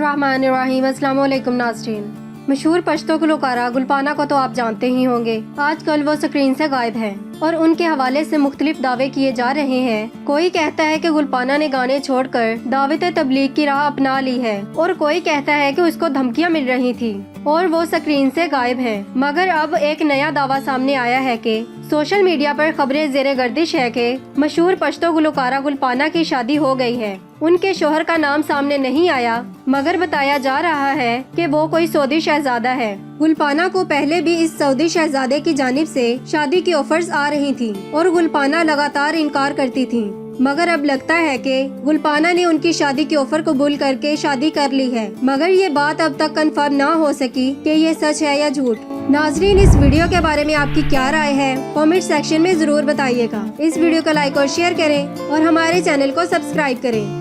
बिस्मिल्लाहिर्रहमानिर्रहीम। अस्सलाम वालेकुम नाज़रीन। मशहूर पश्तो गुलकारा गुलपाना को तो आप जानते ही होंगे। आजकल वो स्क्रीन से गायब हैं और उनके हवाले से मुख्तलिफ दावे किए जा रहे हैं। कोई कहता है कि गुलपाना ने गाने छोड़कर दावत तबलीग की राह अपना ली है और कोई कहता है कि उसको धमकियां मिल रही थी और वो स्क्रीन से गायब है। मगर अब एक नया दावा सामने आया है कि सोशल मीडिया पर खबरें ज़ेरे गर्दिश है कि मशहूर पश्तो गुलकारा गुलपाना की शादी हो गई है। उनके शोहर का नाम सामने नहीं आया मगर बताया जा रहा है कि वो कोई सऊदी शहजादा है। गुलपाना को पहले भी इस सऊदी शहजादे की जानिब से शादी की ऑफर्स आ रही थी और गुलपाना लगातार इनकार करती थी, मगर अब लगता है कि गुलपाना ने उनकी शादी की ऑफर कबूल करके शादी कर ली है। मगर ये बात अब तक कंफर्म ना हो सकी कि ये सच है या झूठ। नाजरीन, इस वीडियो के बारे में आपकी क्या राय है कमेंट सेक्शन में जरूर बताइएगा। इस वीडियो को लाइक और शेयर करें और हमारे चैनल को सब्सक्राइब करें।